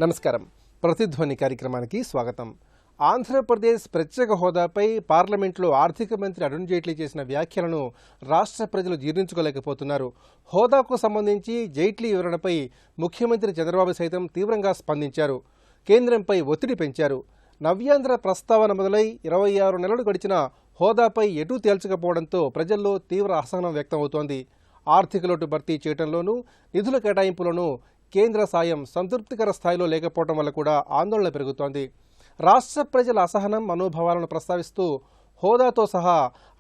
నమస్కారం. ప్రతిధ్వని కార్యక్రమానికి స్వాగతం. ఆంధ్రప్రదేశ్ ప్రత్యేక హోదాపై పార్లమెంట్లో ఆర్థిక మంత్రి అరుణ్ జైట్లీ చేసిన వ్యాఖ్యలను రాష్ట్ర ప్రజలు జీర్ణించుకోలేకపోతున్నారు. హోదాకు సంబంధించి జైట్లీ వివరణపై ముఖ్యమంత్రి చంద్రబాబు సైతం తీవ్రంగా స్పందించారు. కేంద్రంపై ఒత్తిడి పెంచారు. నవ్యాంధ్ర ప్రస్తావన మొదలై 26 నెలలు గడిచిన హోదాపై ఎటూ తేల్చకపోవడంతో ప్రజల్లో తీవ్ర అసహనం వ్యక్తమవుతోంది. ఆర్థిక లోటు భర్తీ చేయడంలోనూ నిధుల కేటాయింపులోనూ కేంద్ర సాయం సంతృప్తికర స్థాయిలో లేకపోవడం వల్ల కూడా ఆందోళన పెరుగుతోంది. రాష్ట్ర ప్రజల అసహనం మనోభావాలను ప్రస్తావిస్తూ హోదాతో సహా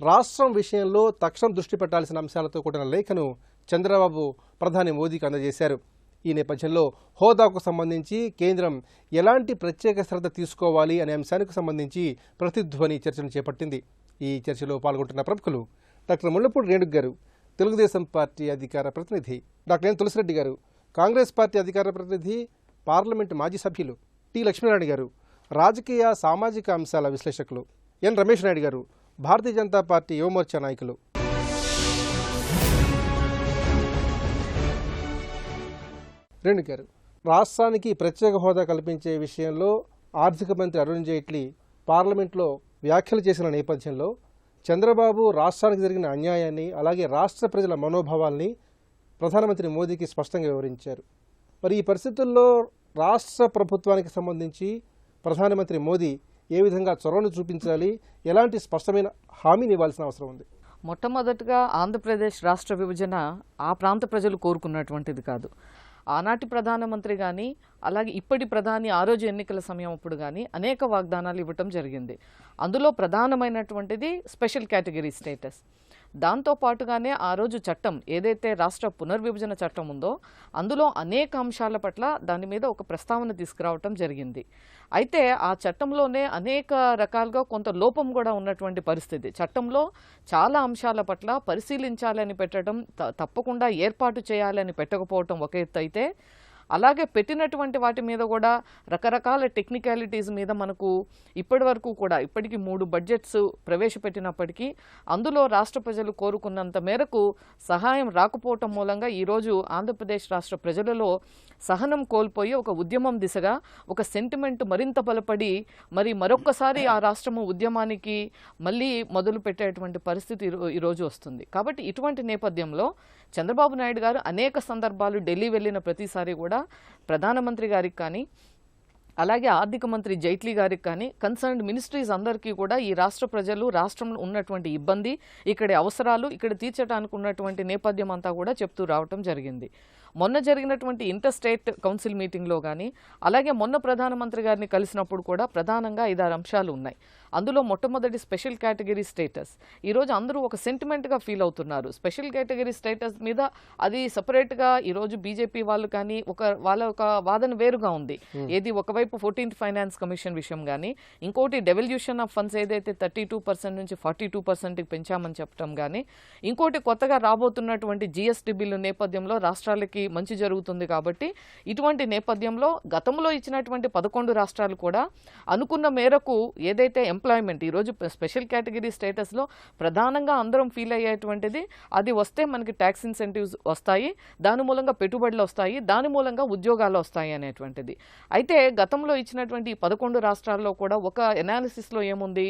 రాష్ట్రం విషయంలో తక్షణం దృష్టి పెట్టాల్సిన అంశాలతో కూడిన లేఖను చంద్రబాబు ప్రధాని మోదీకి అందజేశారు. ఈ నేపథ్యంలో హోదాకు సంబంధించి కేంద్రం ఎలాంటి ప్రత్యేక శ్రద్ధ తీసుకోవాలి అనే అంశానికి సంబంధించి ప్రతిధ్వని చర్చను చేపట్టింది. ఈ చర్చలో పాల్గొంటున్న ప్రముఖులు డాక్టర్ ముళ్లపూడి రేణుక గారు, తెలుగుదేశం పార్టీ అధికార ప్రతినిధి, డాక్టర్ ఎన్ తులసిరెడ్డి గారు, కాంగ్రెస్ పార్టీ అధికార ప్రతినిధి, పార్లమెంటు మాజీ సభ్యులు టి లక్ష్మీనారాయణ గారు, రాజకీయ సామాజిక అంశాల విశ్లేషకులు ఎన్ రమేష్ నాయుడు గారు, భారతీయ జనతా పార్టీ యువమోర్చా నాయకులు. రేణుక గారు, రాష్ట్రానికి ప్రత్యేక హోదా కల్పించే విషయంలో ఆర్థిక మంత్రి అరుణ్ జైట్లీ పార్లమెంట్లో వ్యాఖ్యలు చేసిన నేపథ్యంలో చంద్రబాబు రాష్ట్రానికి జరిగిన అన్యాయాన్ని, అలాగే రాష్ట్ర ప్రజల మనోభావాల్ని ప్రధానమంత్రి మోదీకి స్పష్టంగా వివరించారు. మరి ఈ పరిస్థితుల్లో రాష్ట్ర ప్రభుత్వానికి సంబంధించి ప్రధానమంత్రి మోదీ ఏ విధంగా చొరవను చూపించాలి, ఎలాంటి స్పష్టమైన హామీని ఇవ్వాల్సిన అవసరం ఉంది? మొట్టమొదటిగా ఆంధ్రప్రదేశ్ రాష్ట్ర విభజన ఆ ప్రాంత ప్రజలు కోరుకున్నటువంటిది కాదు. ఆనాటి ప్రధానమంత్రి కానీ, అలాగే ఇప్పటి ప్రధాని ఆ రోజు ఎన్నికల సమయం అప్పుడు కానీ అనేక వాగ్దానాలు ఇవ్వటం జరిగింది. అందులో ప్రధానమైనటువంటిది స్పెషల్ కేటగిరీ స్టేటస్. దాంతో పాటుగానే ఆ రోజు చట్టం ఏదైతే రాష్ట్ర పునర్విభజన చట్టం ఉందో అందులో అనేక అంశాల పట్ల దాని మీద ఒక ప్రస్తావన తీసుకురావటం జరిగింది. అయితే ఆ చట్టంలోనే అనేక రకాలుగా కొంత లోపం కూడా ఉన్నటువంటి పరిస్థితి. చట్టంలో చాలా అంశాల పట్ల పరిశీలించాలని పెట్టడం, తప్పకుండా ఏర్పాటు చేయాలని పెట్టకపోవటం ఒక ఎత్తు అయితే, అలాగే పెట్టినటువంటి వాటి మీద కూడా రకరకాల టెక్నికాలిటీస్ మీద మనకు ఇప్పటికి 3 బడ్జెట్స్ ప్రవేశపెట్టినప్పటికీ అందులో రాష్ట్ర ప్రజలు కోరుకున్నంత మేరకు సహాయం రాకపోవటం మూలంగా ఈరోజు ఆంధ్రప్రదేశ్ రాష్ట్ర ప్రజలలో సహనం కోల్పోయి ఒక ఉద్యమం దిశగా ఒక సెంటిమెంట్ మరింత బలపడి మరొక్కసారి ఆ రాష్ట్రము ఉద్యమానికి మళ్ళీ మొదలు పెట్టేటువంటి పరిస్థితి ఈరోజు వస్తుంది. కాబట్టి ఇటువంటి నేపథ్యంలో చంద్రబాబు నాయుడు గారు అనేక సందర్భాలు ఢిల్లీ వెళ్ళిన ప్రతిసారి కూడా ప్రధానమంత్రి గారికి కానీ, అలాగే ఆర్థిక మంత్రి జైట్లీ గారికి కానీ, కన్సర్న్డ్ మినిస్ట్రీస్ అందరికీ కూడా ఈ రాష్ట్ర ప్రజలు, రాష్ట్రంలో ఉన్నటువంటి ఇబ్బంది, ఇక్కడి అవసరాలు, ఇక్కడ తీర్చడానికి ఉన్నటువంటి నేపథ్యం అంతా కూడా చెప్తూ రావటం జరిగింది. మొన్న జరిగినటువంటి ఇంటర్ స్టేట్ కౌన్సిల్ మీటింగ్లో కానీ, అలాగే మొన్న ప్రధానమంత్రి గారిని కలిసినప్పుడు కూడా ప్రధానంగా 5-6 అంశాలు ఉన్నాయి. అందులో మొట్టమొదటి స్పెషల్ కేటగిరీ స్టేటస్. ఈరోజు అందరూ ఒక సెంటిమెంట్గా ఫీల్ అవుతున్నారు. స్పెషల్ కేటగిరీ స్టేటస్ మీద అది సపరేట్గా ఈరోజు బీజేపీ వాళ్ళు కానీ వాళ్ళ ఒక వాదన వేరుగా ఉంది. ఏది ఒకవైపు 14th ఫైనాన్స్ కమిషన్ విషయం కానీ, ఇంకోటి డెవల్యూషన్ ఆఫ్ ఫండ్స్ ఏదైతే 32% నుంచి 42%కి పెంచామని చెప్పడం కానీ, ఇంకోటి కొత్తగా రాబోతున్నటువంటి జీఎస్టీ బిల్లు నేపథ్యంలో రాష్ట్రాలకి మంచి జరుగుతుంది. కాబట్టి ఇటువంటి నేపథ్యంలో గతంలో ఇచ్చినటువంటి 11 రాష్ట్రాలు కూడా అనుకున్న మేరకు ఏదైతే ఎంప్లాయ్మెంట్ ఈరోజు స్పెషల్ కేటగిరీ స్టేటస్లో ప్రధానంగా అందరం ఫీల్ అయ్యేటువంటిది, అది వస్తే మనకి ట్యాక్స్ ఇన్సెంటివ్స్ వస్తాయి, దాని మూలంగా పెట్టుబడులు వస్తాయి, దాని మూలంగా ఉద్యోగాలు వస్తాయి అనేటువంటిది. అయితే గతంలో ఇచ్చినటువంటి 11 రాష్ట్రాల్లో కూడా ఒక ఎనాలిసిస్లో ఏముంది,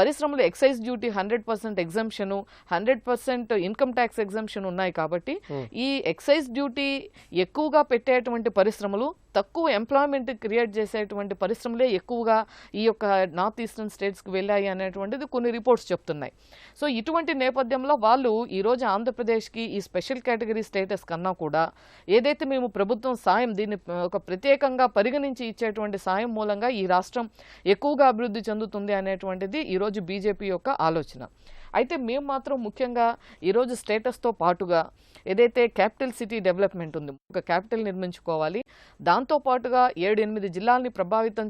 పరిశ్రమలు excise duty 100% exemption, 100% income tax exemption ఉన్నాయి. కాబట్టి ఈ ఎక్సైజ్ డ్యూటీ ఎక్కువగా పెట్టేటువంటి పరిశ్రమలు, తక్కువ ఎంప్లాయ్మెంట్ క్రియేట్ చేసేటువంటి పరిశ్రమలే ఎక్కువగా ఈ యొక్క నార్త్ ఈస్టర్న్ స్టేట్స్కి వెళ్ళాయి అనేటువంటిది కొన్ని రిపోర్ట్స్ చెప్తున్నాయి. సో ఇటువంటి నేపథ్యంలో వాళ్ళు ఈరోజు ఆంధ్రప్రదేశ్కి ఈ స్పెషల్ కేటగిరీ స్టేటస్ కన్నా కూడా ఏదైతే మేము ప్రభుత్వం సాయం, దీన్ని ఒక ప్రత్యేకంగా పరిగణించి ఇచ్చేటువంటి సాయం మూలంగా ఈ రాష్ట్రం ఎక్కువగా అభివృద్ధి చెందుతుంది అనేటువంటిది ఈరోజు బీజేపీ యొక్క ఆలోచన. అయితే మేము మాత్రం ముఖ్యంగా ఈరోజు స్టేటస్తో పాటుగా ఏదైతే క్యాపిటల్ సిటీ డెవలప్మెంట్ ఉంది, ఒక క్యాపిటల్ నిర్మించుకోవాలి, దాంతోపాటుగా 7-8 జిల్లాల్ని ప్రభావితం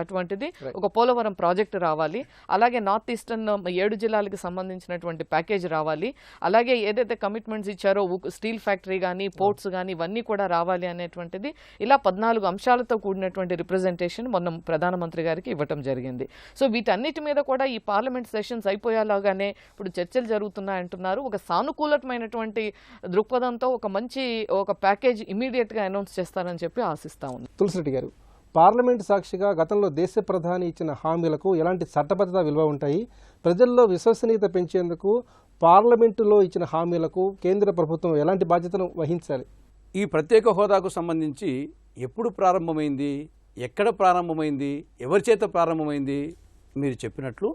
అటువంటిది ఒక పోలవరం ప్రాజెక్టు రావాలి, అలాగే నార్త్ ఈస్టర్న్ 7 జిల్లాలకు సంబంధించినటువంటి ప్యాకేజ్ రావాలి, అలాగే ఏదైతే కమిట్మెంట్స్ ఇచ్చారో స్టీల్ ఫ్యాక్టరీ కానీ, పోర్ట్స్ కానీ ఇవన్నీ కూడా రావాలి అనేటువంటిది, ఇలా 14 అంశాలతో కూడినటువంటి రిప్రజెంటేషన్ మొన్న ప్రధానమంత్రి గారికి ఇవ్వటం జరిగింది. సో వీటన్నిటి మీద కూడా ఈ పార్లమెంట్ సెషన్స్ అయిపోయేలాగానే ఇప్పుడు చర్చలు జరుగుతున్నాయంటున్నారు. ఒక సానుకూలమైనటువంటి దృక్పథంతో ఒక మంచి ప్యాకేజ్ ఇమీడియట్గా అనౌన్స్ చేస్తారని చెప్పి మనస్ఫూర్తిగా ఆశిస్తా ఉన్నాం. తులసిరెడ్డి గారు, పార్లమెంటు సాక్షిగా గతంలో దేశ ప్రధాని ఇచ్చిన హామీలకు ఎలాంటి చట్టబద్ధత విలువ ఉంటాయి? ప్రజల్లో విశ్వసనీయత పెంచేందుకు పార్లమెంటులో ఇచ్చిన హామీలకు కేంద్ర ప్రభుత్వం ఎలాంటి బాధ్యతను వహించాలి? ఈ ప్రత్యేక హోదాకు సంబంధించి ఎప్పుడు ప్రారంభమైంది, ఎక్కడ ప్రారంభమైంది, ఎవరి చేత ప్రారంభమైంది? మీరు చెప్పినట్లు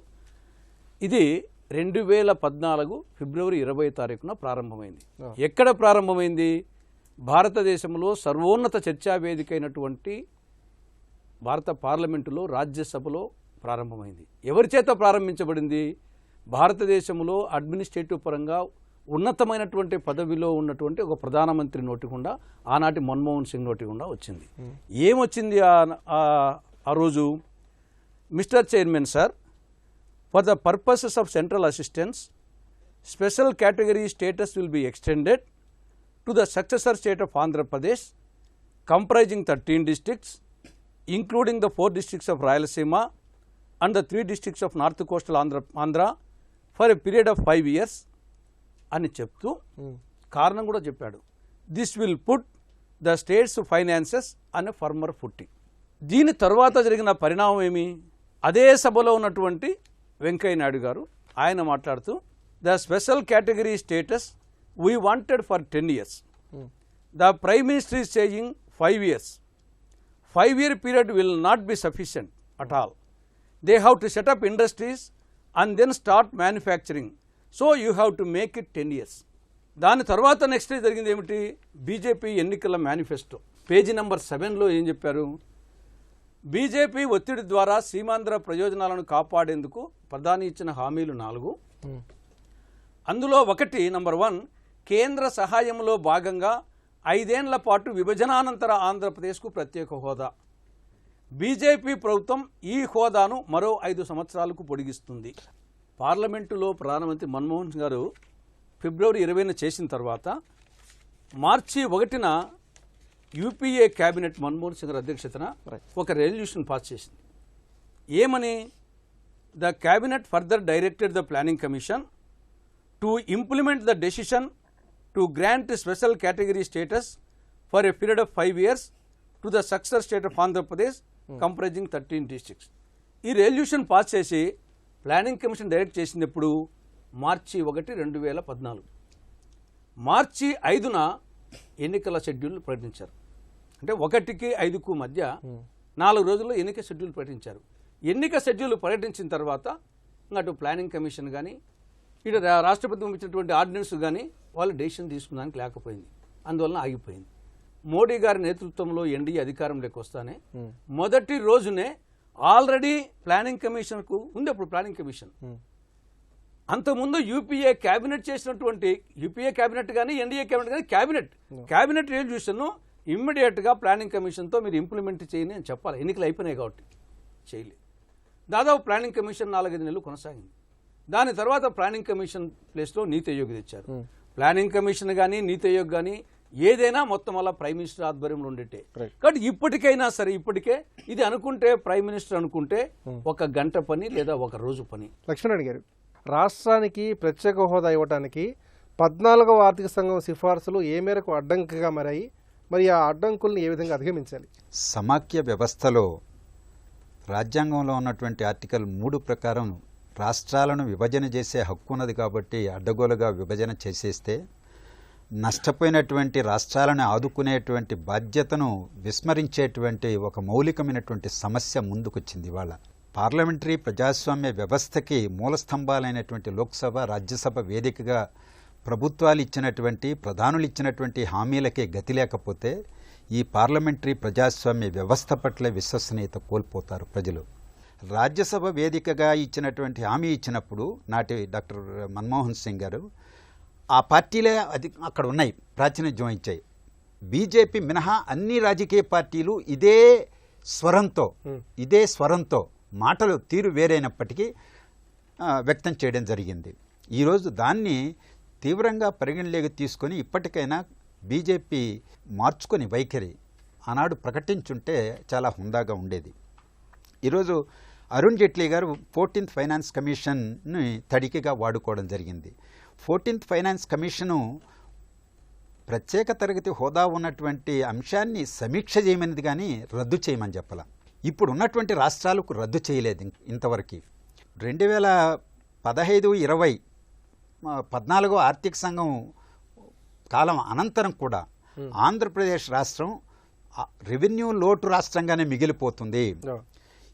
ఇది 2014 ఫిబ్రవరి 20 తారీఖున ప్రారంభమైంది. ఎక్కడ ప్రారంభమైంది? భారతదేశంలో సర్వోన్నత చర్చా వేదిక అయినటువంటి భారత పార్లమెంటులో, రాజ్యసభలో ప్రారంభమైంది. ఎవరి చేత ప్రారంభించబడింది? భారతదేశంలో అడ్మినిస్ట్రేటివ్ పరంగా ఉన్నతమైనటువంటి పదవిలో ఉన్నటువంటి ఒక ప్రధానమంత్రి నోటి గుండా, ఆనాటి మన్మోహన్ సింగ్ నోటి గుండా వచ్చింది. ఏమొచ్చింది ఆ రోజు? Mister chairman sir, for the purposes of central assistance, special category status will be extended to the successor state of Andhra Pradesh comprising 13 districts, including the 4 districts of Rayalaseema and the 3 districts of North Coastal Andhra for a period of 5 years అని చెప్తూ కారణం కూడా చెప్పాడు. This will put the states finances అనే former footing. దీని తర్వాత జరిగిన పరిణామం ఏమి? అదే సభలో ఉన్నటువంటి వెంకయ్య నాయుడు గారు ఆయన మాట్లాడుతూ the special category status we wanted for 10 years. The prime minister is saying 5 years. 5-year period will not be sufficient at all. They have to set up industries and then start manufacturing. So you have to make it 10 years. దాని తర్వాత next జరిగింది ఏమిటి? BJP ఎన్నికల manifesto page number 7లో ఏం చెప్పారు? BJP ఒత్తిడి ద్వారా సీమాంధ్ర ప్రయోజనాలను కాపాడేందుకు ప్రధాని ఇచ్చిన హామీలు 4. అందులో ఒకటి నంబర్ 1, కేంద్ర సహాయంలో భాగంగా 5 ఏళ్ల పాటు విభజనానంతర ఆంధ్రప్రదేశ్కు ప్రత్యేక హోదా. బీజేపీ ప్రభుత్వం ఈ హోదాను మరో 5 సంవత్సరాలకు పొడిగిస్తుంది. పార్లమెంటులో ప్రధానమంత్రి మన్మోహన్ సింగ్ గారు ఫిబ్రవరి 20న చేసిన తర్వాత మార్చి 1న యూపీఏ క్యాబినెట్ మన్మోహన్ సింగ్ గారి అధ్యక్షతన ఒక రెజల్యూషన్ పాస్ చేసింది. ఏమని? The cabinet further directed the planning commission to implement the decision to grant special category status for a period of 5 years to the successor state of Andhra Pradesh comprising 13 districts. ఈ resolution pass చేసి planning commission direct చేసింది ఎప్పుడు? మార్చి 1, 2014. మార్చి 5న ఎన్నికల schedule ప్రకటించారు. అంటే 1కి 5కు మధ్య 4 రోజుల్లో ఎన్నిక షెడ్యూల్ ప్రకటించారు. ఎన్నిక షెడ్యూల్ ప్రకటించిన తర్వాత అటు ప్లానింగ్ కమిషన్ కానీ ఇటు రాష్ట్రపతి పంపించినటువంటి ఆర్డినెన్స్ కానీ వాళ్ళు డెసిషన్ తీసుకున్నానికి లేకపోయింది. అందువలన ఆగిపోయింది. మోడీ గారి నేతృత్వంలో ఎన్డీఏ అధికారంలోకి వస్తానే మొదటి రోజునే ఆల్రెడీ ప్లానింగ్ కమిషన్కు ఉంది. అప్పుడు ప్లానింగ్ కమిషన్ అంతకుముందు యూపీఏ క్యాబినెట్ చేసినటువంటి యూపీఏ క్యాబినెట్ కానీ ఎన్డీఏ క్యాబినెట్ కానీ క్యాబినెట్ రెజల్యూషన్ ఇమ్మీడియట్గా ప్లానింగ్ కమిషన్తో మీరు ఇంప్లిమెంట్ చేయని అని చెప్పాలి. ఎన్నికలు అయిపోయినాయి కాబట్టి చేయలేదు. దాదాపు ప్లానింగ్ కమిషన్ 4-5 నెలలు కొనసాగింది. దాని తర్వాత ప్లానింగ్ కమిషన్ ప్లేస్లో నీతి ఆయోగ్ తెచ్చారు. ప్లానింగ్ కమిషన్ కానీ నీతి ఆయోగ్ కానీ ఏదైనా మొత్తం అలా ప్రైమ్ మినిస్టర్ ఆధ్వర్యంలో ఉండేటే. కాబట్టి ఇప్పటికైనా సరే ఇప్పటికే ఇది అనుకుంటే ప్రైమ్ మినిస్టర్ అనుకుంటే 1 గంట పని లేదా 1 రోజు పని. లక్ష్మణ్ గారు, రాష్ట్రానికి ప్రత్యేక హోదా ఇవ్వడానికి 14వ ఆర్థిక సంఘం సిఫార్సులు ఏ మేరకు అడ్డంకిగా మారాయి? మరి ఆ అడ్డంకుల్ని ఏ విధంగా అధిగమించాలి? సమాఖ్య వ్యవస్థలో రాజ్యాంగంలో ఉన్నటువంటి ఆర్టికల్ 3 ప్రకారం రాష్ట్రాలను విభజన చేసే హక్కు ఉన్నది కాబట్టి అడ్డగోలుగా విభజన చేసేస్తే నష్టపోయినటువంటి రాష్ట్రాలను ఆదుకునేటువంటి బాధ్యతను విస్మరించేటువంటి ఒక మౌలికమైనటువంటి సమస్య ముందుకొచ్చింది. ఇవాళ పార్లమెంటరీ ప్రజాస్వామ్య వ్యవస్థకి మూలస్తంభాలైనటువంటి లోక్సభ, రాజ్యసభ వేదికగా ప్రభుత్వాలు ఇచ్చినటువంటి ప్రధానులు ఇచ్చినటువంటి హామీలకే గతి లేకపోతే ఈ పార్లమెంటరీ ప్రజాస్వామ్య వ్యవస్థ పట్ల విశ్వసనీయత కోల్పోతారు ప్రజలు. రాజ్యసభ వేదికగా ఇచ్చినటువంటి హామీ ఇచ్చినప్పుడు నాటి డాక్టర్ మన్మోహన్ సింగ్ గారు ఆ పార్టీలే అక్కడ ఉన్నాయి, ప్రాతినిధ్యం వహించాయి. బీజేపీ మినహా అన్ని రాజకీయ పార్టీలు ఇదే స్వరంతో మాటలు తీరు వేరైనప్పటికీ వ్యక్తం చేయడం జరిగింది. ఈరోజు దాన్ని తీవ్రంగా పరిగణలోకి తీసుకొని ఇప్పటికైనా బీజేపీ మార్చుకొని వైఖరి ఆనాడు ప్రకటించుంటే చాలా హుందాగా ఉండేది. ఈరోజు అరుణ్ జైట్లీ గారు 14th ఫైనాన్స్ కమిషన్ని తడికిగా వాడుకోవడం జరిగింది. 14th ఫైనాన్స్ కమిషను ప్రత్యేక తరగతి హోదా ఉన్నటువంటి అంశాన్ని సమీక్ష చేయమనేది కానీ రద్దు చేయమని చెప్పాల. ఇప్పుడు ఉన్నటువంటి రాష్ట్రాలకు రద్దు చేయలేదు ఇంతవరకు. 2015-20 14 ఆర్థిక సంఘం కాలం అనంతరం కూడా ఆంధ్రప్రదేశ్ రాష్ట్రం రెవెన్యూ లోటు రాష్ట్రంగానే మిగిలిపోతుంది.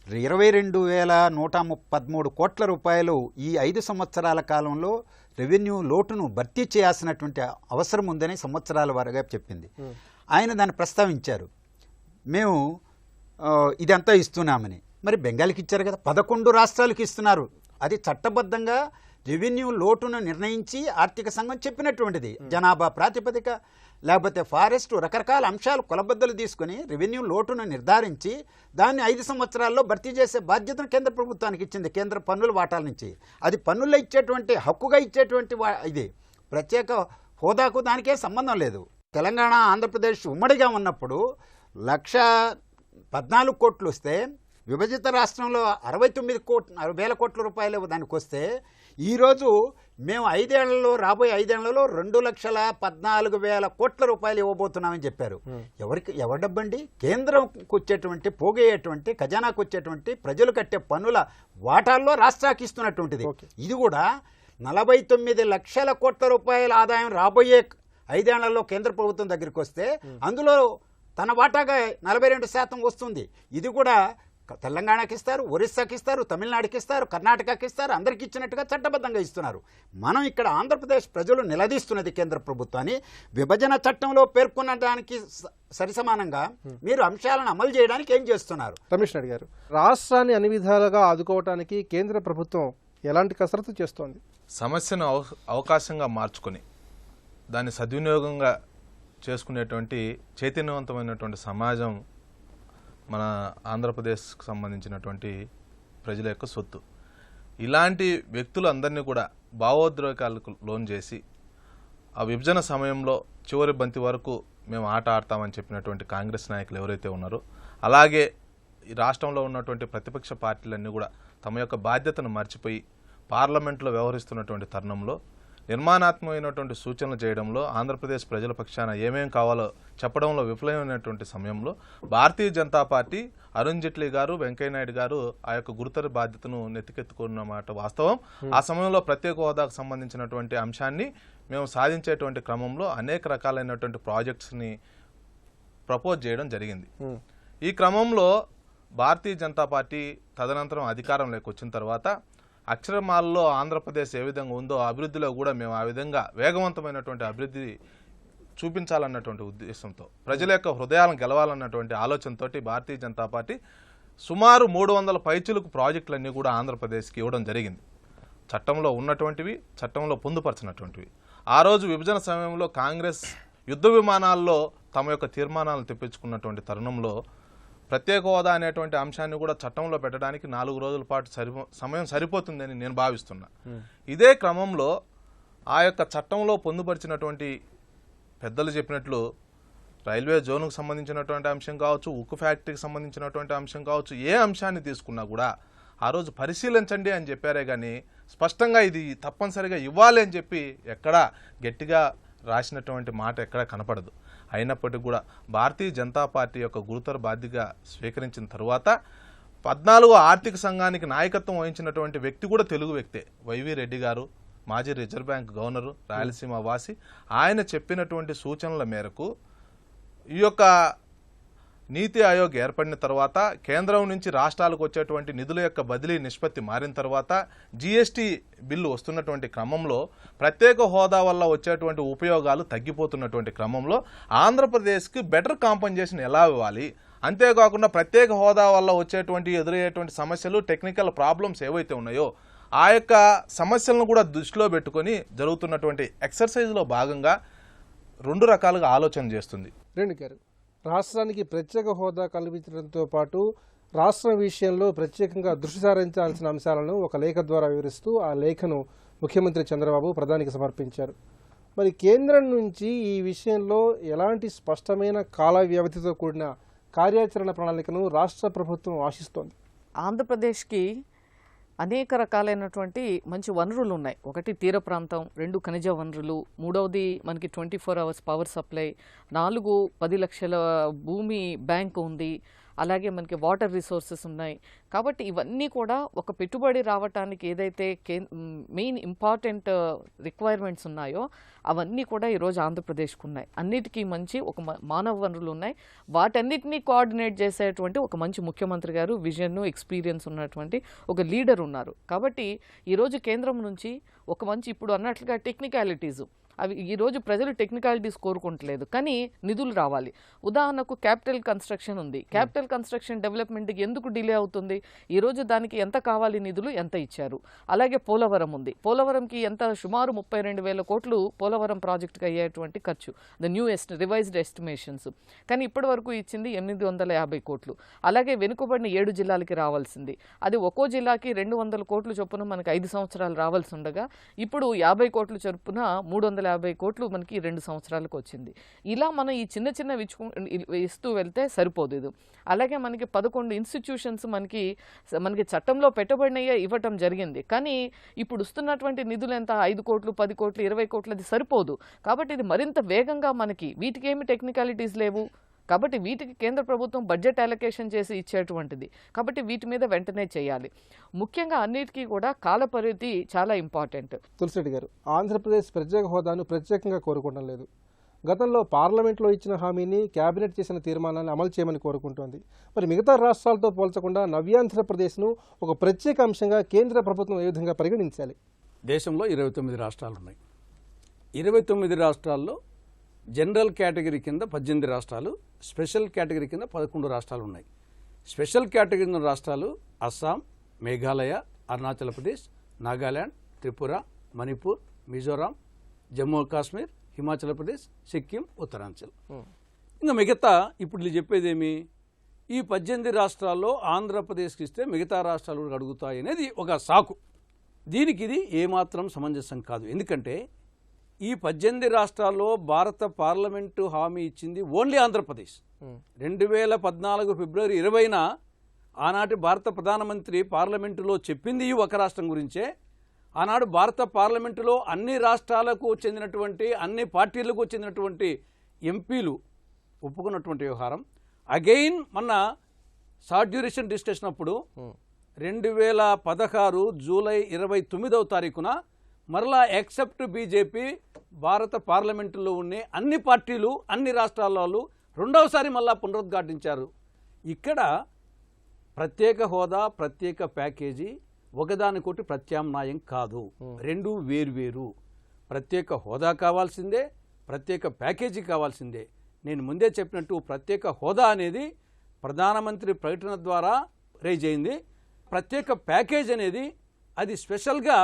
22,113 కోట్ల రూపాయలు ఈ 5 సంవత్సరాల కాలంలో రెవెన్యూ లోటును భర్తీ చేయాల్సినటువంటి అవసరం ఉందని సంవత్సరాల వారుగా చెప్పింది. ఆయన దాన్ని ప్రస్తావించారు. మేము ఇదంతా ఇస్తున్నామని. మరి బెంగాల్కి ఇచ్చారు కదా, 11 రాష్ట్రాలకు ఇస్తున్నారు. అది చట్టబద్ధంగా రెవెన్యూ లోటును నిర్ణయించి ఆర్థిక సంఘం చెప్పినటువంటిది. జనాభా ప్రాతిపదిక లేకపోతే ఫారెస్ట్ రకరకాల అంశాలు కొలబద్దలు తీసుకుని రెవెన్యూ లోటును నిర్ధారించి దాన్ని 5 సంవత్సరాల్లో భర్తీ చేసే బాధ్యతను కేంద్ర ప్రభుత్వానికి ఇచ్చింది, కేంద్ర పన్నుల వాటాల నుంచి. అది పన్నుల్లో ఇచ్చేటువంటి హక్కుగా ఇచ్చేటువంటి ఇది ప్రత్యేక హోదాకు దానికే సంబంధం లేదు. తెలంగాణ ఆంధ్రప్రదేశ్ ఉమ్మడిగా ఉన్నప్పుడు 1,14 కోట్లు వస్తే విభజిత రాష్ట్రంలో 69,000 కోట్ల రూపాయలు దానికి వస్తే ఈరోజు మేము రాబోయే 5 ఏళ్లలో 2,14,000 కోట్ల రూపాయలు ఇవ్వబోతున్నామని చెప్పారు. ఎవరి డబ్బండి? కేంద్రంకు వచ్చేటువంటి పోగేటువంటి ఖజానాకు వచ్చేటువంటి ప్రజలు కట్టే పన్నుల వాటాల్లో రాష్ట్రానికి ఇస్తున్నటువంటిది. ఇది కూడా 49 లక్షల కోట్ల రూపాయల ఆదాయం రాబోయే 5 ఏళ్లలో కేంద్ర ప్రభుత్వం దగ్గరికి వస్తే అందులో తన వాటాగా 42% వస్తుంది. ఇది కూడా తెలంగాణకి ఇస్తారు, ఒరిస్సాకి ఇస్తారు, తమిళనాడుకి ఇస్తారు, కర్ణాటకకి ఇస్తారు, అందరికి ఇచ్చినట్టుగా చట్టబద్ధంగా ఇస్తున్నారు. మనం ఇక్కడ ఆంధ్రప్రదేశ్ ప్రజలు నిలదీస్తున్నది కేంద్ర ప్రభుత్వాన్ని విభజన చట్టంలో పేర్కొన్న దానికి సరిసమానంగా మీరు అంశాలను అమలు చేయడానికి ఏం చేస్తున్నారు? రమేష్ నాయుడు గారు, రాష్ట్రాన్ని అన్ని విధాలుగా ఆదుకోవడానికి కేంద్ర ప్రభుత్వం ఎలాంటి కసరత్తు చేస్తోంది? సమస్యను అవకాశంగా మార్చుకొని దాన్ని సద్వినియోగంగా చేసుకునేటువంటి చైతన్యవంతమైనటువంటి సమాజం మన ఆంధ్రప్రదేశ్కి సంబంధించినటువంటి ప్రజల యొక్క సొత్తు. ఇలాంటి వ్యక్తులందరినీ కూడా భావోద్రేకాలకు లోన్ చేసి ఆ విభజన సమయంలో చివరి బంతి వరకు మేము ఆట ఆడతామని చెప్పినటువంటి కాంగ్రెస్ నాయకులు ఎవరైతే ఉన్నారో, అలాగే ఈ రాష్ట్రంలో ఉన్నటువంటి ప్రతిపక్ష పార్టీలన్నీ కూడా తమ యొక్క బాధ్యతను మర్చిపోయి పార్లమెంట్లో వ్యవహరిస్తున్నటువంటి తరుణంలో నిర్మాణాత్మకమైనటువంటి సూచనలు చేయడంలో ఆంధ్రప్రదేశ్ ప్రజల పక్షాన ఏమేం కావాలో చెప్పడంలో విఫలమైనటువంటి సమయంలో భారతీయ జనతా పార్టీ అరుణ్ జైట్లీ గారు, వెంకయ్యనాయుడు గారు ఆ యొక్క గురుతర బాధ్యతను నెత్తికెత్తుకున్నమాట వాస్తవం. ఆ సమయంలో ప్రత్యేక హోదాకు సంబంధించినటువంటి అంశాన్ని మేము సాధించేటువంటి క్రమంలో అనేక రకాలైనటువంటి ప్రాజెక్ట్స్ని ప్రపోజ్ చేయడం జరిగింది. ఈ క్రమంలో భారతీయ జనతా పార్టీ తదనంతరం అధికారంలోకి వచ్చిన తర్వాత అక్షరమాలలో ఆంధ్రప్రదేశ్ ఏ విధంగా ఉందో అభివృద్ధిలో కూడా మేము ఆ విధంగా వేగవంతమైనటువంటి అభివృద్ధి చూపించాలన్నటువంటి ఉద్దేశంతో, ప్రజల యొక్క హృదయాలను గెలవాలన్నటువంటి ఆలోచనతో భారతీయ జనతా పార్టీ సుమారు 300 పైచిలకు ప్రాజెక్టులన్నీ కూడా ఆంధ్రప్రదేశ్కి ఇవ్వడం జరిగింది. చట్టంలో ఉన్నటువంటివి, చట్టంలో పొందుపరిచినటువంటివి. ఆ రోజు విభజన సమయంలో కాంగ్రెస్ యుద్ధ విమానాల్లో తమ యొక్క తీర్మానాలను తెప్పించుకున్నటువంటి తరుణంలో ప్రత్యేక హోదా అనేటువంటి అంశాన్ని కూడా చట్టంలో పెట్టడానికి 4 రోజుల పాటు సమయం సరిపోతుందని నేను భావిస్తున్నా. ఇదే క్రమంలో ఆ యొక్క చట్టంలో పొందుపరిచినటువంటి పెద్దలు చెప్పినట్లు రైల్వే జోన్కు సంబంధించినటువంటి అంశం కావచ్చు, ఉక్కు ఫ్యాక్టరీకి సంబంధించినటువంటి అంశం కావచ్చు, ఏ అంశాన్ని తీసుకున్నా కూడా ఆ రోజు పరిశీలించండి అని చెప్పారే కానీ స్పష్టంగా ఇది తప్పనిసరిగా ఇవ్వాలి అని చెప్పి ఎక్కడా గట్టిగా రాసినటువంటి మాట ఎక్కడా కనపడదు. అయినప్పటికీ కూడా భారతీయ జనతా పార్టీ యొక్క గురుతర బాధ్యతగా స్వీకరించిన తరువాత 14వ ఆర్థిక సంఘానికి నాయకత్వం వహించినటువంటి వ్యక్తి కూడా తెలుగు వ్యక్తే, వైవి రెడ్డి గారు, మాజీ రిజర్వ్ బ్యాంక్ గవర్నరు, రాయలసీమ వాసి. ఆయన చెప్పినటువంటి సూచనల మేరకు ఈ యొక్క నీతి ఆయోగ్ ఏర్పడిన తర్వాత కేంద్రం నుంచి రాష్ట్రాలకు వచ్చేటువంటి నిధుల యొక్క బదిలీ నిష్పత్తి మారిన తర్వాత జీఎస్టీ బిల్లు వస్తున్నటువంటి క్రమంలో ప్రత్యేక హోదా వల్ల వచ్చేటువంటి ఉపయోగాలు తగ్గిపోతున్నటువంటి క్రమంలో ఆంధ్రప్రదేశ్కి బెటర్ కాంపన్సేషన్ ఎలా ఇవ్వాలి, అంతేకాకుండా ప్రత్యేక హోదా వల్ల వచ్చేటువంటి ఎదురయ్యేటువంటి సమస్యలు, టెక్నికల్ ప్రాబ్లమ్స్ ఏవైతే ఉన్నాయో ఆ యొక్క సమస్యలను కూడా దృష్టిలో పెట్టుకొని జరుగుతున్నటువంటి ఎక్సర్సైజ్లో భాగంగా 2 రకాలుగా ఆలోచన చేస్తుంది. రేణు గారు, రాష్ట్రానికి ప్రత్యేక హోదా కల్పించడంతో పాటు రాష్ట్రం విషయంలో ప్రత్యేకంగా దృష్టి సారించాల్సిన అంశాలను ఒక లేఖ ద్వారా వివరిస్తూ ఆ లేఖను ముఖ్యమంత్రి చంద్రబాబు ప్రధానికి సమర్పించారు. మరి కేంద్రం నుంచి ఈ విషయంలో ఎలాంటి స్పష్టమైన కాల వ్యవధితో కూడిన కార్యాచరణ ప్రణాళికను రాష్ట్ర ప్రభుత్వం ఆశిస్తోంది? ఆంధ్రప్రదేశ్కి అనేక రకాలైనటువంటి మంచి వనరులు ఉన్నాయి. ఒకటి తీర ప్రాంతం, 2 ఖనిజ వనరులు, మూడవది మనకి 24 అవర్స్ పవర్ సప్లై, 4 10 లక్షల భూమి బ్యాంక్ ఉంది, అలాగే మనకి వాటర్ రిసోర్సెస్ ఉన్నాయి. కాబట్టి ఇవన్నీ కూడా ఒక పెట్టుబడి రావటానికి ఏదైతే మెయిన్ ఇంపార్టెంట్ రిక్వైర్మెంట్స్ ఉన్నాయో అవన్నీ కూడా ఈరోజు ఆంధ్రప్రదేశ్కు ఉన్నాయి. అన్నిటికీ మంచి ఒక మానవ వనరులు ఉన్నాయి. వాటన్నిటినీ కోఆర్డినేట్ చేసేటువంటి ఒక మంచి ముఖ్యమంత్రి గారు, విజన్, ఎక్స్పీరియన్స్ ఉన్నటువంటి ఒక లీడర్ ఉన్నారు. కాబట్టి ఈరోజు కేంద్రం నుంచి ఒక మంచి, ఇప్పుడు అన్నట్లుగా టెక్నికాలిటీస్ అవి ఈరోజు ప్రజలు టెక్నికాలిటీస్ కోరుకుంటలేదు, కానీ నిధులు రావాలి. ఉదాహరణకు క్యాపిటల్ కన్స్ట్రక్షన్ ఉంది. క్యాపిటల్ కన్స్ట్రక్షన్ డెవలప్మెంట్కి ఎందుకు డిలే అవుతుంది? ఈరోజు దానికి ఎంత కావాలి, నిధులు ఎంత ఇచ్చారు. అలాగే పోలవరం ఉంది. పోలవరంకి ఎంత, సుమారు 32,000 కోట్లు పోలవరం ప్రాజెక్టుకి అయ్యేటువంటి ఖర్చు, ద న్యూ రివైజ్డ్ ఎస్టిమేషన్స్. కానీ ఇప్పటి వరకు ఇచ్చింది 850 కోట్లు. అలాగే వెనుకబడిన 7 జిల్లాలకి రావాల్సింది, అది ఒక్కో జిల్లాకి 200 కోట్లు చొప్పున మనకి 5 సంవత్సరాలు రావాల్సి ఉండగా ఇప్పుడు 50 కోట్లు చొప్పున 350 కోట్లు మనకి 2 సంవత్సరాలకు వచ్చింది. ఇలా మనం ఈ చిన్న చిన్న ఇస్తూ వెళ్తే సరిపోదు ఇది. అలాగే మనకి 11 ఇన్స్టిట్యూషన్స్ మనకి చట్టంలో పెట్టబడినయే ఇవ్వటం జరిగింది. కానీ ఇప్పుడు వస్తున్నటువంటి నిధులు ఎంత, 5 కోట్లు 10 కోట్లు 20 కోట్లు, అది సరిపోదు. కాబట్టి ఇది మరింత వేగంగా మనకి, వీటికి ఏమి టెక్నికాలిటీస్ లేవు కాబట్టి వీటికి కేంద్ర ప్రభుత్వం బడ్జెట్ అలొకేషన్ చేసి ఇచ్చేటువంటిది. కాబట్టి వీటి మీద వెంటనే చేయాలి. ముఖ్యంగా అన్నిటికీ కూడా కాలపరిధి చాలా ఇంపార్టెంట్. తులసిరెడ్డి గారు, ఆంధ్రప్రదేశ్ ప్రత్యేక హోదాను ప్రత్యేకంగా కోరుకోవడం లేదు. గతంలో పార్లమెంట్లో ఇచ్చిన హామీని కేబినెట్ చేసిన తీర్మానాన్ని అమలు చేయమని కోరుకుంటోంది. మరి మిగతా రాష్ట్రాలతో పోల్చకుండా నవ్యాంధ్రప్రదేశ్ను ఒక ప్రత్యేక అంశంగా కేంద్ర ప్రభుత్వం ఏ విధంగా పరిగణించాలి? దేశంలో 29 రాష్ట్రాలు ఉన్నాయి. 29 రాష్ట్రాల్లో జనరల్ కేటగిరీ కింద 18 రాష్ట్రాలు, స్పెషల్ కేటగిరీ కింద 11 రాష్ట్రాలు ఉన్నాయి. స్పెషల్ కేటగిరీ ఉన్న రాష్ట్రాలు అస్సాం, మేఘాలయ, అరుణాచల్ ప్రదేశ్, నాగాల్యాండ్, త్రిపుర, మణిపూర్, మిజోరాం, జమ్మూ కాశ్మీర్, హిమాచల్ ప్రదేశ్, సిక్కిం, ఉత్తరాంచల్. ఇంకా మిగతా ఇప్పుడు చెప్పేదేమి, ఈ 18 రాష్ట్రాల్లో ఆంధ్రప్రదేశ్కి ఇస్తే మిగతా రాష్ట్రాలు కూడా అడుగుతాయి అనేది ఒక సాకు. దీనికి ఇది ఏమాత్రం సమంజసం కాదు. ఎందుకంటే ఈ 18 రాష్ట్రాల్లో భారత పార్లమెంటు హామీ ఇచ్చింది ఓన్లీ ఆంధ్రప్రదేశ్. 2014 ఫిబ్రవరి 20న ఆనాటి భారత ప్రధానమంత్రి పార్లమెంటులో చెప్పింది ఒక రాష్ట్రం గురించే. ఆనాడు భారత పార్లమెంటులో అన్ని రాష్ట్రాలకు చెందినటువంటి, అన్ని పార్టీలకు చెందినటువంటి ఎంపీలు ఒప్పుకున్నటువంటి వ్యవహారం. అగైన్ మొన్న షార్ట్ డ్యూరేషన్ డిస్కషన్ అప్పుడు 2016 జూలై 29వ తారీఖున మరలా ఎక్సెప్ట్ బీజేపీ భారత పార్లమెంటులో ఉండే అన్ని పార్టీలు, అన్ని రాష్ట్రాల వాళ్ళు రెండవసారి మళ్ళా పునరుద్ఘాటించారు. ఇక్కడ ప్రత్యేక హోదా, ప్రత్యేక ప్యాకేజీ ఒకదానికొకటి ప్రత్యామ్నాయం కాదు, రెండు వేర్వేరు. ప్రత్యేక హోదా కావాల్సిందే, ప్రత్యేక ప్యాకేజీ కావాల్సిందే. నేను ముందే చెప్పినట్టు ప్రత్యేక హోదా అనేది ప్రధానమంత్రి ప్రకటన ద్వారా రైజ్ అయింది. ప్రత్యేక ప్యాకేజ్ అనేది అది స్పెషల్గా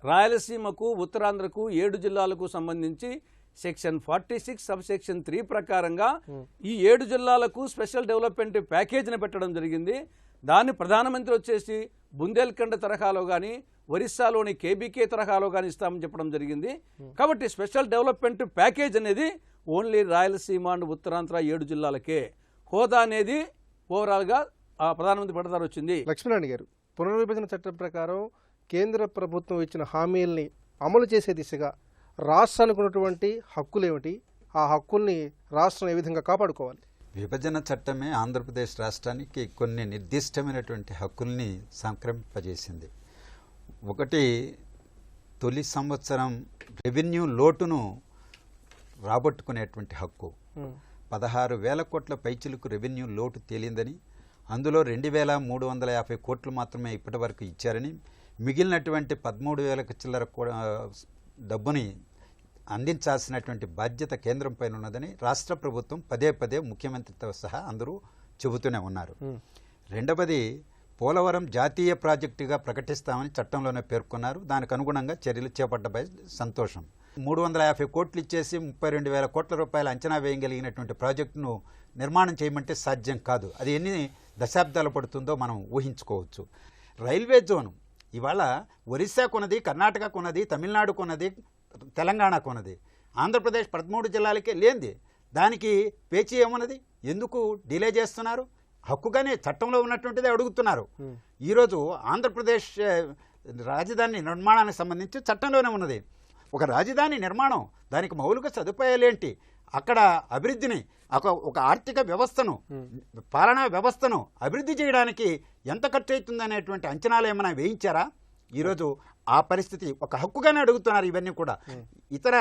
రాయలసీమకు, ఉత్తరాంధ్రకు 7 జిల్లాలకు సంబంధించి సెక్షన్ 46 సబ్ సెక్షన్ 3 ప్రకారంగా ఈ 7 జిల్లాలకు స్పెషల్ డెవలప్మెంట్ ప్యాకేజీని పెట్టడం జరిగింది. దాన్ని ప్రధానమంత్రి వచ్చేసి బుందేల్ఖండ్ తరహాలో కానీ, ఒరిస్సాలోని కేబీకే తరహాలో కానీ ఇస్తామని చెప్పడం జరిగింది. కాబట్టి స్పెషల్ డెవలప్మెంట్ ప్యాకేజ్ అనేది ఓన్లీ రాయలసీమ అండ్ ఉత్తరాంధ్ర 7 జిల్లాలకే. హోదా అనేది ఓవరాల్గా ప్రధానమంత్రి పడతారు వచ్చింది. లక్ష్మీనారాయణ గారు, పునర్విభజన చట్టం ప్రకారం కేంద్ర ప్రభుత్వం ఇచ్చిన హామీల్ని అమలు చేసే దిశగా రాష్ట్రానికి ఉన్నటువంటి హక్కులు ఏమిటి? ఆ హక్కుల్ని రాష్ట్రం ఏ విధంగా కాపాడుకోవాలి? విభజన చట్టమే ఆంధ్రప్రదేశ్ రాష్ట్రానికి కొన్ని నిర్దిష్టమైనటువంటి హక్కుల్ని సంక్రమింపజేసింది. ఒకటి, తొలి సంవత్సరం రెవెన్యూ లోటును రాబట్టుకునేటువంటి హక్కు. 16,000 కోట్ల పైచిలకు రెవెన్యూ లోటు తేలిందని, అందులో 2,350 కోట్లు మాత్రమే ఇప్పటి వరకు ఇచ్చారని, మిగిలినటువంటి 13,000 చిల్లర డబ్బుని అందించాల్సినటువంటి బాధ్యత కేంద్రం పైన ఉన్నదని రాష్ట్ర ప్రభుత్వం పదే పదే ముఖ్యమంత్రితో సహా అందరూ చెబుతూనే ఉన్నారు. రెండవది, పోలవరం జాతీయ ప్రాజెక్టుగా ప్రకటిస్తామని చట్టంలోనే పేర్కొన్నారు. దానికి అనుగుణంగా చర్యలు చేపట్టబోయే సంతోషం. 350 కోట్లు ఇచ్చేసి 32,000 కోట్ల రూపాయలు అంచనా వేయగలిగినటువంటి ప్రాజెక్టును నిర్మాణం చేయమంటే సాధ్యం కాదు. అది ఎన్ని దశాబ్దాలు పడుతుందో మనం ఊహించుకోవచ్చు. రైల్వే జోను ఇవాళ ఒరిస్సా కొన్నది, కర్ణాటక కొన్నది, తమిళనాడు కొన్నది, తెలంగాణ కొన్నది. ఆంధ్రప్రదేశ్ 13 జిల్లాలకే లేనిది. దానికి పేచీ ఏమున్నది? ఎందుకు డిలే చేస్తున్నారు? హక్కుగానే చట్టంలో ఉన్నటువంటిది అడుగుతున్నారు. ఈరోజు ఆంధ్రప్రదేశ్ రాజధాని నిర్మాణానికి సంబంధించి చట్టంలోనే ఉన్నది. ఒక రాజధాని నిర్మాణం, దానికి మౌలిక సదుపాయాలేంటి, అక్కడ అభివృద్ధిని, ఒక ఆర్థిక వ్యవస్థను, పాలనా వ్యవస్థను అభివృద్ధి చేయడానికి ఎంత ఖర్చు అవుతుంది అనేటువంటి అంచనాలు ఏమైనా వేయించారా? ఈరోజు ఆ పరిస్థితి ఒక హక్కుగానే అడుగుతున్నారు. ఇవన్నీ కూడా ఇతర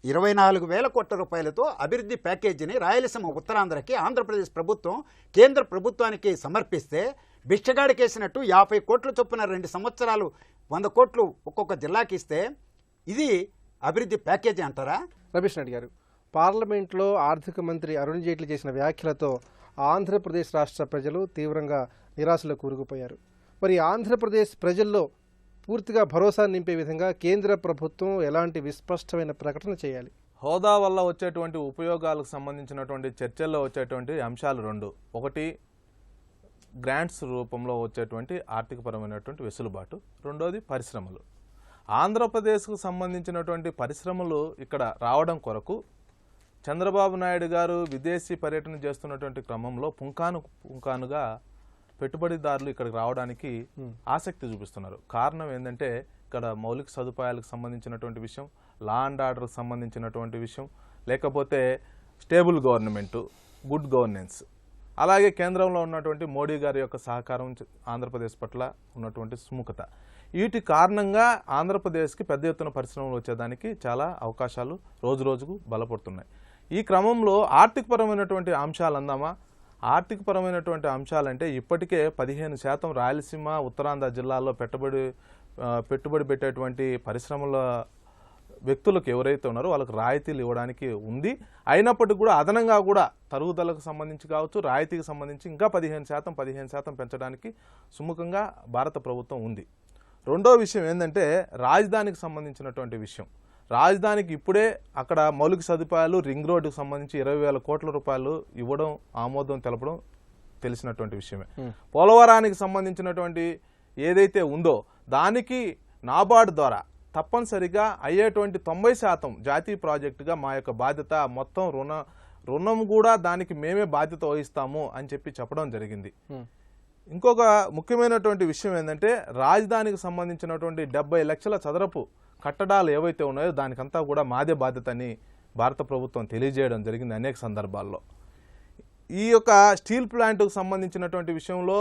24,000 కోట్ల రూపాయలతో అభివృద్ధి ప్యాకేజీని రాయలసీమ ఉత్తరాంధ్రకి ఆంధ్రప్రదేశ్ ప్రభుత్వం కేంద్ర ప్రభుత్వానికి సమర్పిస్తే బిచ్చగాడికేసినట్టు 50 కోట్ల చొప్పున 2 సంవత్సరాలు 100 కోట్లు ఒక్కొక్క జిల్లాకి ఇస్తే ఇది అభివృద్ధి ప్యాకేజీ అంటారా? రమేష్ నాయుడు గారు, పార్లమెంట్లో ఆర్థిక మంత్రి అరుణ్ జైట్లీ చేసిన వ్యాఖ్యలతో ఆంధ్రప్రదేశ్ రాష్ట్ర ప్రజలు తీవ్రంగా నిరాశలో కూరుకుపోయారు. మరి ఆంధ్రప్రదేశ్ ప్రజల్లో పూర్తిగా భరోసా నింపే విధంగా కేంద్ర ప్రభుత్వం ఎలాంటి విస్పష్టమైన ప్రకటన చేయాలి? హోదా వల్ల వచ్చేటువంటి ఉపయోగాలకు సంబంధించినటువంటి చర్చల్లో వచ్చేటువంటి అంశాలు 2. ఒకటి గ్రాంట్స్ రూపంలో వచ్చేటువంటి ఆర్థికపరమైనటువంటి వెసులుబాటు, రెండోది పరిశ్రమలు. ఆంధ్రప్రదేశ్కు సంబంధించినటువంటి పరిశ్రమలు ఇక్కడ రావడం కొరకు చంద్రబాబు నాయుడు గారు విదేశీ పర్యటన చేస్తున్నటువంటి క్రమంలో పుంకానుగా పెట్టుబడిదారులు ఇక్కడికి రావడానికి ఆసక్తి చూపిస్తున్నారు. కారణం ఏంటంటే ఇక్కడ మౌలిక సదుపాయాలకు సంబంధించినటువంటి విషయం, లా అండ్ ఆర్డర్కి సంబంధించినటువంటి విషయం, లేకపోతే స్టేబుల్ గవర్నమెంటు, గుడ్ గవర్నెన్స్, అలాగే కేంద్రంలో ఉన్నటువంటి మోడీ గారి యొక్క సహకారం, ఆంధ్రప్రదేశ్ పట్ల ఉన్నటువంటి సుముఖత, వీటి కారణంగా ఆంధ్రప్రదేశ్కి పెద్ద ఎత్తున పరిశ్రమలు వచ్చేదానికి చాలా అవకాశాలు రోజు రోజుకు బలపడుతున్నాయి. ఈ క్రమంలో ఆర్థికపరమైనటువంటి అంశాలు అందామా? ఆర్థికపరమైనటువంటి అంశాలంటే ఇప్పటికే 15% రాయలసీమ ఉత్తరాంధ్ర జిల్లాల్లో పెట్టుబడి పెట్టేటువంటి పరిశ్రమల వ్యక్తులకు ఎవరైతే ఉన్నారో వాళ్ళకి రాయితీలు ఇవ్వడానికి ఉంది. అయినప్పటికీ కూడా అదనంగా కూడా తరుగుదలకు సంబంధించి కావచ్చు, రాయితీకి సంబంధించి ఇంకా 15% పెంచడానికి సుముఖంగా భారత ప్రభుత్వం ఉంది. రెండో విషయం ఏంటంటే రాజధానికి సంబంధించినటువంటి విషయం. రాజధానికి ఇప్పుడే అక్కడ మౌలిక సదుపాయాలు, రింగ్ రోడ్డుకు సంబంధించి 20,000 కోట్ల రూపాయలు ఇవ్వడం, ఆమోదం తెలపడం తెలిసినటువంటి విషయమే. పోలవరానికి సంబంధించినటువంటి ఏదైతే ఉందో దానికి నాబార్డు ద్వారా తప్పనిసరిగా అయ్యేటువంటి 90% జాతీయ ప్రాజెక్టుగా మా యొక్క బాధ్యత, మొత్తం రుణం కూడా దానికి మేమే బాధ్యత వహిస్తాము అని చెప్పడం జరిగింది. ఇంకొక ముఖ్యమైనటువంటి విషయం ఏంటంటే రాజధానికి సంబంధించినటువంటి 70 లక్షల చదరపు కట్టడాలు ఏవైతే ఉన్నాయో దానికంతా కూడా మాదే బాధ్యత అని భారత ప్రభుత్వం తెలియజేయడం జరిగింది అనేక సందర్భాల్లో. ఈ యొక్క స్టీల్ ప్లాంట్కు సంబంధించినటువంటి విషయంలో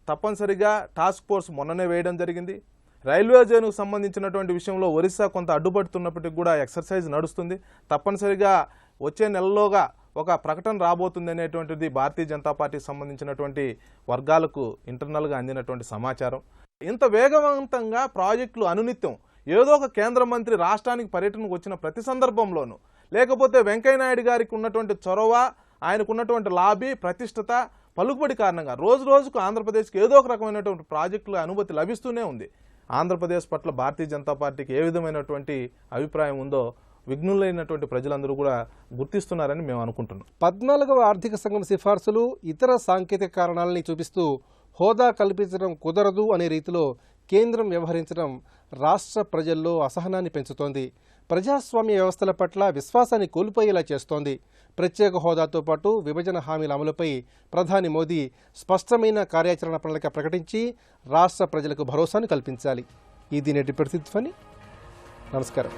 తప్పనిసరిగా టాస్క్ ఫోర్స్ మొన్ననే వేయడం జరిగింది. రైల్వే జోన్కు సంబంధించినటువంటి విషయంలో ఒరిస్సా కొంత అడ్డుపడుతున్నప్పటికీ కూడా ఎక్సర్సైజ్ నడుస్తుంది. తప్పనిసరిగా వచ్చే నెలలోగా ఒక ప్రకటన రాబోతుంది అనేటువంటిది భారతీయ జనతా పార్టీకి సంబంధించినటువంటి వర్గాలకు ఇంటర్నల్గా అందినటువంటి సమాచారం. ఇంత వేగవంతంగా ప్రాజెక్టులు అనునిత్యం ఏదో ఒక కేంద్ర మంత్రి రాష్ట్రానికి పర్యటనకు వచ్చిన ప్రతి సందర్భంలోనూ, లేకపోతే వెంకయ్యనాయుడు గారికి ఉన్నటువంటి చొరవ, ఆయనకు ఉన్నటువంటి లాబీ, ప్రతిష్టత, పలుకుబడి కారణంగా రోజు రోజుకు ఆంధ్రప్రదేశ్కి ఏదో ఒక రకమైనటువంటి ప్రాజెక్టుల అనుమతి లభిస్తూనే ఉంది. ఆంధ్రప్రదేశ్ పట్ల భారతీయ జనతా పార్టీకి ఏ విధమైనటువంటి అభిప్రాయం ఉందో విఘ్నులైనటువంటి ప్రజలందరూ కూడా గుర్తిస్తున్నారని మేము అనుకుంటున్నాం. 14వ ఆర్థిక సంఘం సిఫార్సులు ఇతర సాంకేతిక కారణాలని చూపిస్తూ హోదా కల్పించడం కుదరదు అనే రీతిలో కేంద్రం వ్యవహరించడం రాష్ట్ర ప్రజల్లో అసహనాన్ని పెంచుతోంది. ప్రజాస్వామ్య వ్యవస్థల పట్ల విశ్వాసాన్ని కోల్పోయేలా చేస్తోంది. ప్రత్యేక హోదాతో పాటు విభజన హామీల అమలుపై ప్రధాని మోదీ స్పష్టమైన కార్యాచరణ ప్రణాళిక ప్రకటించి రాష్ట్ర ప్రజలకు భరోసాను కల్పించాలి. ఇది నేటి పరిస్థితి. నమస్కారం.